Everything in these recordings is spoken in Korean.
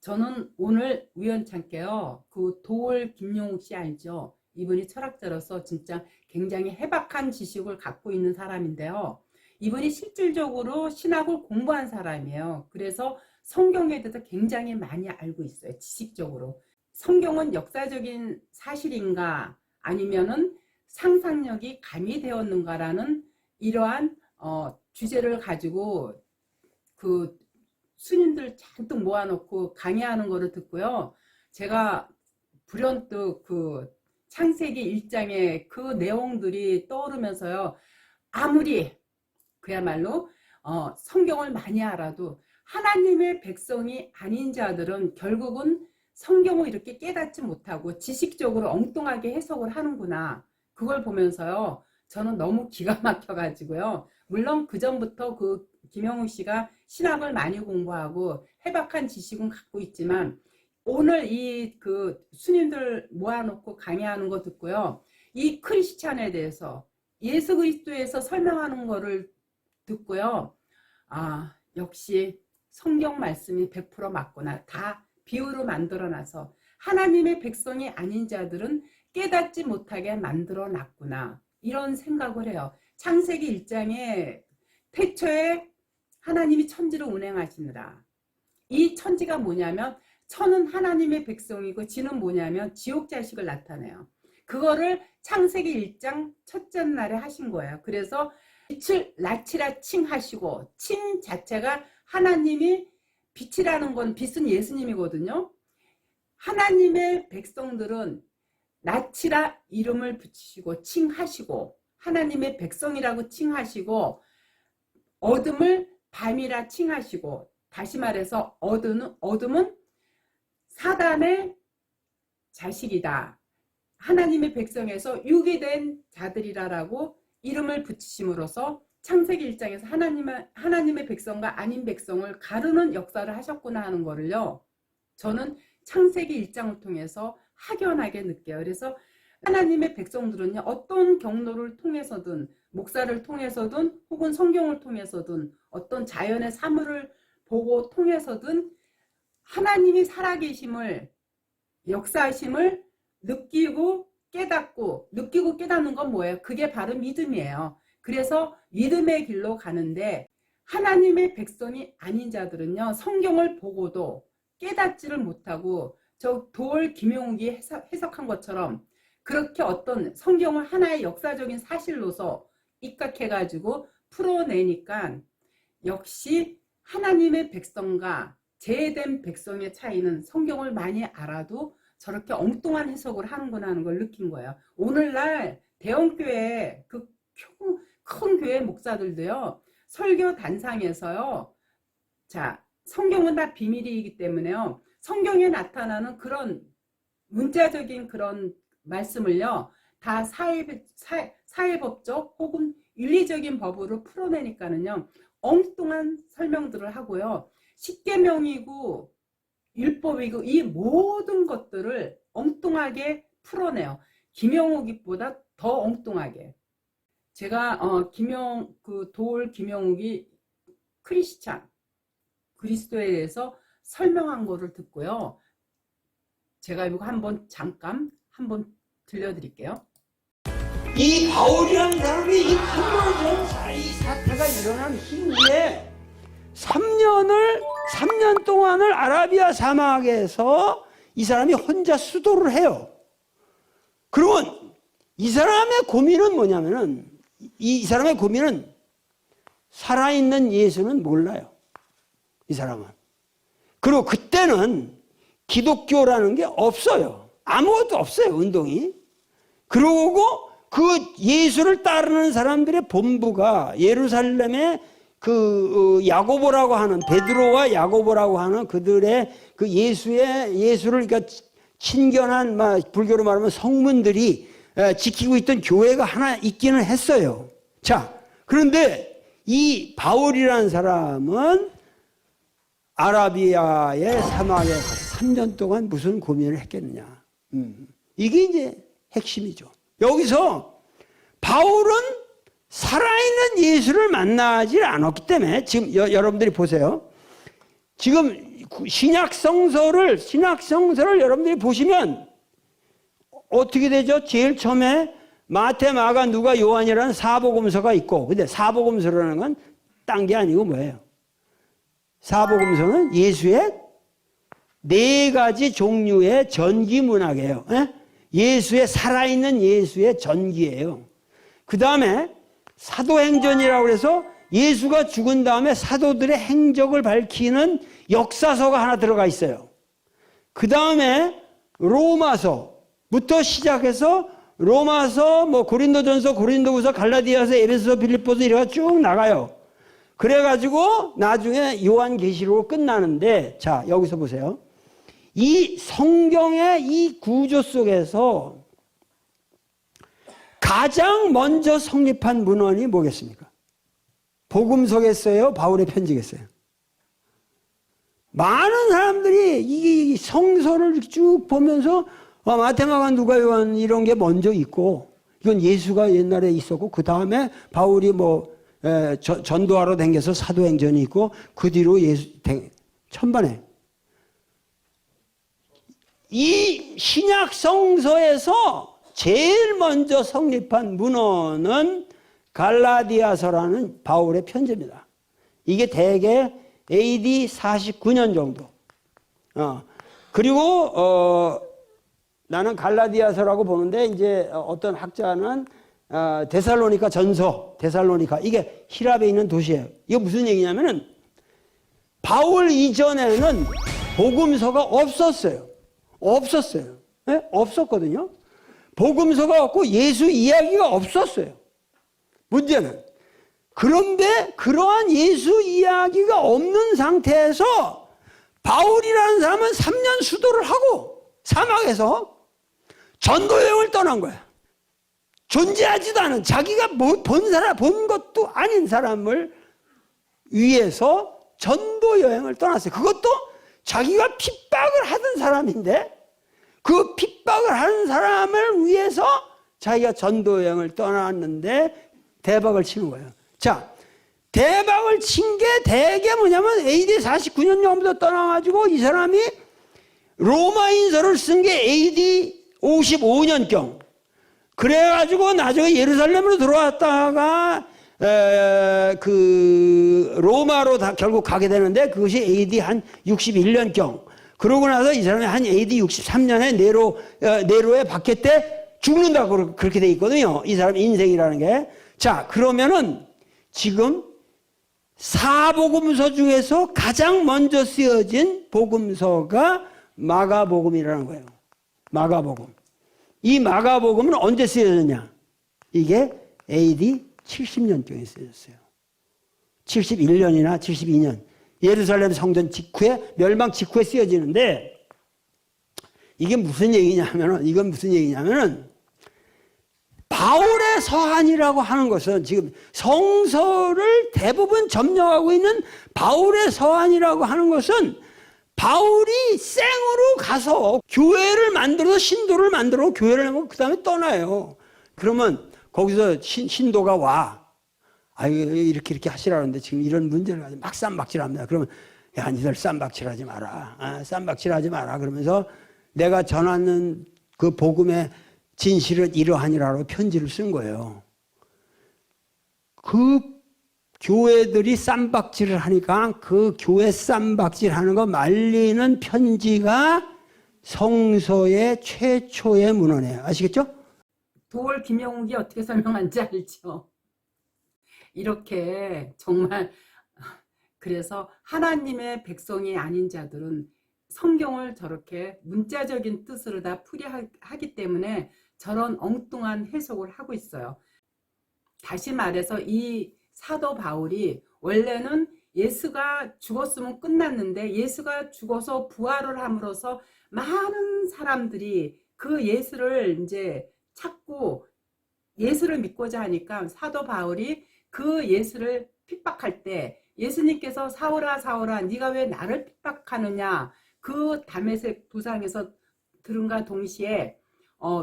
저는 오늘 우연찮게요. 그 도올 김용욱 씨 알죠? 이분이 철학자로서 진짜 굉장히 해박한 지식을 갖고 있는 사람인데요. 이분이 실질적으로 신학을 공부한 사람이에요. 그래서 성경에 대해서 굉장히 많이 알고 있어요. 지식적으로. 성경은 역사적인 사실인가 아니면은 상상력이 가미되었는가라는 이러한 주제를 가지고 그 스님들 잔뜩 모아놓고 강의하는 거를 듣고요. 제가 불현듯 그 창세기 1장의 그 내용들이 떠오르면서요. 아무리 그야말로 성경을 많이 알아도 하나님의 백성이 아닌 자들은 결국은 성경을 이렇게 깨닫지 못하고 지식적으로 엉뚱하게 해석을 하는구나. 그걸 보면서요. 저는 너무 기가 막혀가지고요. 물론 그 전부터 그 김영욱 씨가 신학을 많이 공부하고 해박한 지식은 갖고 있지만 오늘 이 그 스님들 모아놓고 강의하는 거 듣고요. 이 크리스찬에 대해서 예수 그리스도에서 설명하는 거를 듣고요. 아, 역시 성경 말씀이 100% 맞구나. 다 비유로 만들어놔서 하나님의 백성이 아닌 자들은 깨닫지 못하게 만들어 놨구나. 이런 생각을 해요. 창세기 1장에 태초에 하나님이 천지를 운행하시느라. 이 천지가 뭐냐면 천은 하나님의 백성이고 지는 뭐냐면 지옥 자식을 나타내요. 그거를 창세기 1장 첫째 날에 하신 거예요. 그래서 빛을 낮이라 칭하시고 칭 자체가 하나님이 빛이라는 건 빛은 예수님이거든요. 하나님의 백성들은 낮이라 이름을 붙이시고 칭하시고 하나님의 백성이라고 칭하시고 어둠을 밤이라 칭하시고 다시 말해서 어둠은 사단의 자식이다. 하나님의 백성에서 유기된 자들이라고 이름을 붙이심으로써 창세기 1장에서 하나님의 백성과 아닌 백성을 가르는 역사를 하셨구나 하는 거를요. 저는 창세기 1장을 통해서 확연하게 느껴요. 그래서 하나님의 백성들은요. 어떤 경로를 통해서든 목사를 통해서든 혹은 성경을 통해서든 어떤 자연의 사물을 보고 통해서든 하나님이 살아계심을 역사하심을 느끼고 깨닫는 건 뭐예요? 그게 바로 믿음이에요. 그래서 믿음의 길로 가는데 하나님의 백성이 아닌 자들은요. 성경을 보고도 깨닫지를 못하고 저 도올 김용욱이 해석한 것처럼 그렇게 어떤 성경을 하나의 역사적인 사실로서 입각해가지고 풀어내니까 역시 하나님의 백성과 제된 백성의 차이는 성경을 많이 알아도 저렇게 엉뚱한 해석을 하는구나 하는 걸 느낀 거예요. 오늘날 대형교회 그 큰 교회 목사들도요. 설교 단상에서요. 자, 성경은 다 비밀이기 때문에요. 성경에 나타나는 그런 문자적인 그런 말씀을요. 다 사회법적 혹은 윤리적인 법으로 풀어내니까는요. 엉뚱한 설명들을 하고요. 십계명이고 율법이고 이 모든 것들을 엉뚱하게 풀어내요. 김영욱보다 더 엉뚱하게. 제가 도올 김영욱이 크리스찬 그리스도에 대해서 설명한 거를 듣고요. 제가 이거 잠깐 한번 들려드릴게요. 이 바울이라는 사람이 이 큰 사태가 일어난 이후에 3년 동안을 아라비아 사막에서 이 사람이 혼자 수도를 해요. 그러면 이 사람의 고민은 뭐냐면은 이 사람의 고민은 살아있는 예수는 몰라요. 이 사람은. 그리고 그때는 기독교라는 게 없어요. 아무것도 없어요. 운동이. 그러고 그 예수를 따르는 사람들의 본부가 예루살렘에 그 야고보라고 하는 베드로와 야고보라고 하는 그들의 그 예수를 그러니까 친견한 불교로 말하면 성문들이 지키고 있던 교회가 하나 있기는 했어요. 자, 그런데 이 바울이라는 사람은 아라비아의 사막에 가서 3년 동안 무슨 고민을 했겠느냐. 이게 이제 핵심이죠. 여기서 바울은 살아있는 예수를 만나지 않았기 때문에 지금 여러분들이 보세요. 지금 신약성서를 여러분들이 보시면 어떻게 되죠? 제일 처음에 마태, 마가, 누가, 요한이라는 사복음서가 있고, 근데 사복음서라는 건 딴 게 아니고 뭐예요? 사복음서는 예수의 4가지 종류의 전기 문학이에요. 예수의 살아있는 예수의 전기예요. 그 다음에 사도행전이라고 해서 예수가 죽은 다음에 사도들의 행적을 밝히는 역사서가 하나 들어가 있어요. 그 다음에 로마서부터 시작해서 로마서, 고린도전서, 고린도후서, 갈라디아서, 에베소서, 빌립보서 이래가 쭉 나가요. 그래가지고 나중에 요한계시록으로 끝나는데, 자, 여기서 보세요. 이 성경의 이 구조 속에서 가장 먼저 성립한 문헌이 뭐겠습니까? 복음서겠어요? 바울의 편지겠어요? 많은 사람들이 이 성서를 쭉 보면서 마태마가, 누가, 요한 이런 게 먼저 있고, 이건 예수가 옛날에 있었고, 그 다음에 바울이 전도하러 다녀서 사도행전이 있고, 그 뒤로 천반에 이 신약 성서에서 제일 먼저 성립한 문헌은 갈라디아서라는 바울의 편지입니다. 이게 대개 AD 49년 정도. 그리고 나는 갈라디아서라고 보는데, 이제 어떤 학자는 데살로니가 전서, 데살로니가, 이게 히랍에 있는 도시예요. 이게 무슨 얘기냐면은 바울 이전에는 복음서가 없었어요. 네? 없었거든요. 복음서가 없고 예수 이야기가 없었어요. 문제는. 그런데 그러한 예수 이야기가 없는 상태에서 바울이라는 사람은 3년 수도를 하고 사막에서 전도여행을 떠난 거야. 존재하지도 않은, 자기가 본 것도 아닌 사람을 위해서 전도여행을 떠났어요. 그것도 자기가 핍박을 하던 사람인데, 그 핍박을 하는 사람을 위해서 자기가 전도여행을 떠났는데 대박을 치는 거예요. 자, 대박을 친 게 대개 뭐냐면 AD 49년 정도 떠나가지고 이 사람이 로마인서를 쓴 게 AD 55년경. 그래가지고 나중에 예루살렘으로 들어왔다가 로마로 결국 가게 되는데, 그것이 AD 한 61년경. 그러고 나서 이 사람이 한 AD 63년에 네로에 박해 때 죽는다고 그렇게 돼 있거든요. 이 사람 인생이라는 게. 자, 그러면은 지금 사복음서 중에서 가장 먼저 쓰여진 복음서가 마가복음이라는 거예요. 마가복음. 이 마가복음은 언제 쓰여졌냐? 이게 AD 70년경에 쓰여졌어요. 71년이나 72년. 예루살렘 성전 직후에, 멸망 직후에 쓰여지는데, 이건 무슨 얘기냐면은, 바울의 서한이라고 하는 것은, 지금 성서를 대부분 점령하고 있는 바울의 서한이라고 하는 것은, 바울이 생으로 가서 교회를 만들어서 신도를 만들어 교회를 하고 그 다음에 떠나요. 그러면 거기서 신도가 와. 이렇게 하시라는데 지금 이런 문제를 가지고 막 쌈박질합니다. 그러면, 야, 니들 쌈박질하지 마라. 쌈박질하지 마라. 그러면서 내가 전하는 그 복음의 진실은 이러하니라고 편지를 쓴 거예요. 그 교회들이 쌈박질을 하니까 그 교회 쌈박질 하는 거 말리는 편지가 성서의 최초의 문헌이에요. 아시겠죠? 도월 김영욱이 어떻게 설명한지 알죠? 이렇게 정말, 그래서 하나님의 백성이 아닌 자들은 성경을 저렇게 문자적인 뜻으로 다 풀이하기 때문에 저런 엉뚱한 해석을 하고 있어요. 다시 말해서 이 사도 바울이 원래는 예수가 죽었으면 끝났는데, 예수가 죽어서 부활을 함으로써 많은 사람들이 그 예수를 이제 찾고 예수를 믿고자 하니까 사도 바울이 그 예수를 핍박할 때 예수님께서 사울아 사울아 네가 왜 나를 핍박하느냐, 그 다메섹 도상에서 들은가 동시에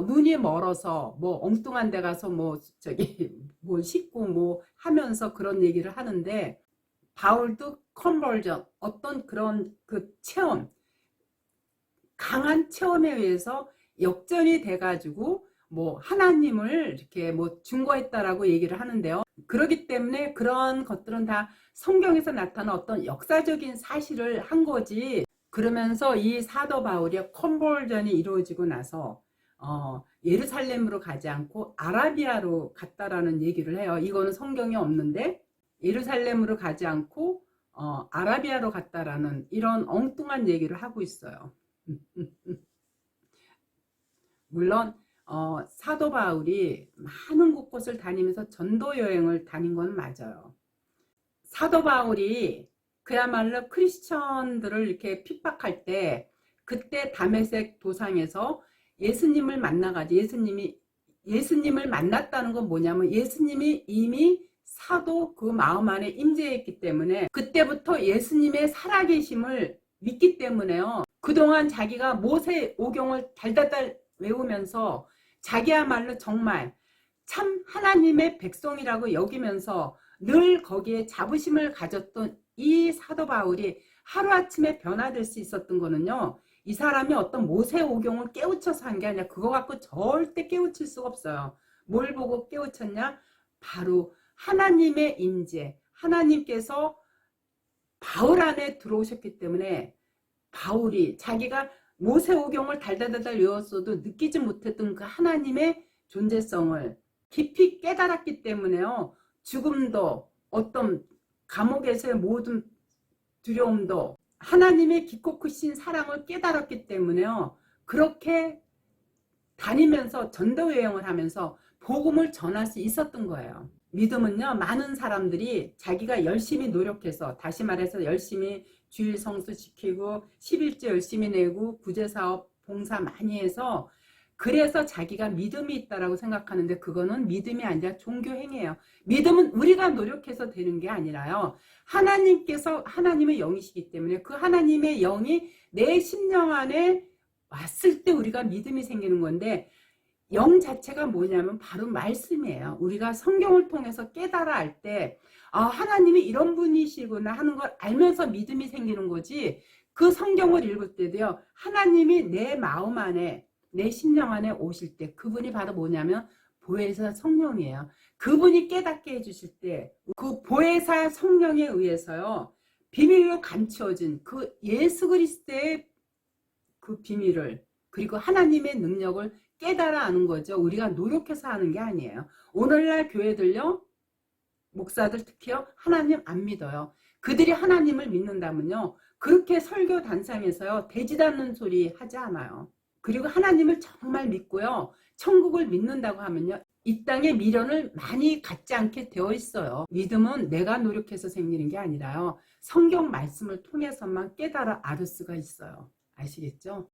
눈이 멀어서 엉뚱한 데 가서 뭐 씻고 하면서 그런 얘기를 하는데, 바울도 컨버전, 어떤 그런 그 체험, 강한 체험에 의해서 역전이 돼가지고 뭐 하나님을 이렇게 뭐 증거했다라고 얘기를 하는데요. 그렇기 때문에 그런 것들은 다 성경에서 나타난 어떤 역사적인 사실을 한 거지. 그러면서 이 사도 바울의 컨버전이 이루어지고 나서 예루살렘으로 가지 않고 아라비아로 갔다라는 얘기를 해요. 이거는 성경에 없는데 예루살렘으로 가지 않고 아라비아로 갔다라는 이런 엉뚱한 얘기를 하고 있어요. 물론 사도 바울이 많은 곳곳을 다니면서 전도 여행을 다닌 건 맞아요. 사도 바울이 그야말로 크리스천들을 이렇게 핍박할 때 그때 다메섹 도상에서 예수님을 만나가지고 예수님을 만났다는 건 뭐냐면 예수님이 이미 사도 그 마음 안에 임재했기 때문에 그때부터 예수님의 살아계심을 믿기 때문에요. 그동안 자기가 모세 오경을 달달달 외우면서 자기야말로 정말 참 하나님의 백성이라고 여기면서 늘 거기에 자부심을 가졌던 이 사도 바울이 하루아침에 변화될 수 있었던 거는요. 이 사람이 어떤 모세 오경을 깨우쳐서 한 게 아니라 그거 갖고 절대 깨우칠 수가 없어요. 뭘 보고 깨우쳤냐? 바로 하나님의 임재, 하나님께서 바울 안에 들어오셨기 때문에 바울이 자기가 모세오경을 달달달달 외웠어도 느끼지 못했던 그 하나님의 존재성을 깊이 깨달았기 때문에요. 죽음도 어떤 감옥에서의 모든 두려움도 하나님의 깊고 크신 사랑을 깨달았기 때문에요. 그렇게 다니면서 전도 여행을 하면서 복음을 전할 수 있었던 거예요. 믿음은요, 많은 사람들이 자기가 열심히 노력해서, 다시 말해서 열심히 주일 성수 지키고 11조 열심히 내고 구제사업 봉사 많이 해서 그래서 자기가 믿음이 있다라고 생각하는데 그거는 믿음이 아니라 종교행위예요. 믿음은 우리가 노력해서 되는 게 아니라요. 하나님께서 하나님의 영이시기 때문에 그 하나님의 영이 내 심령 안에 왔을 때 우리가 믿음이 생기는 건데 영 자체가 뭐냐면 바로 말씀이에요. 우리가 성경을 통해서 깨달아 알 때 하나님이 이런 분이시구나 하는 걸 알면서 믿음이 생기는 거지. 그 성경을 읽을 때도요. 하나님이 내 마음 안에 내 심령 안에 오실 때 그분이 바로 뭐냐면 보혜사 성령이에요. 그분이 깨닫게 해주실 때 그 보혜사 성령에 의해서요. 비밀로 감추어진 그 예수 그리스도의 그 비밀을 그리고 하나님의 능력을 깨달아 아는 거죠. 우리가 노력해서 하는 게 아니에요. 오늘날 교회들요. 목사들 특히요. 하나님 안 믿어요. 그들이 하나님을 믿는다면요. 그렇게 설교 단상에서요. 되지도 않는 소리 하지 않아요. 그리고 하나님을 정말 믿고요. 천국을 믿는다고 하면요. 이 땅에 미련을 많이 갖지 않게 되어 있어요. 믿음은 내가 노력해서 생기는 게 아니라요. 성경 말씀을 통해서만 깨달아 알 수가 있어요. 아시겠죠?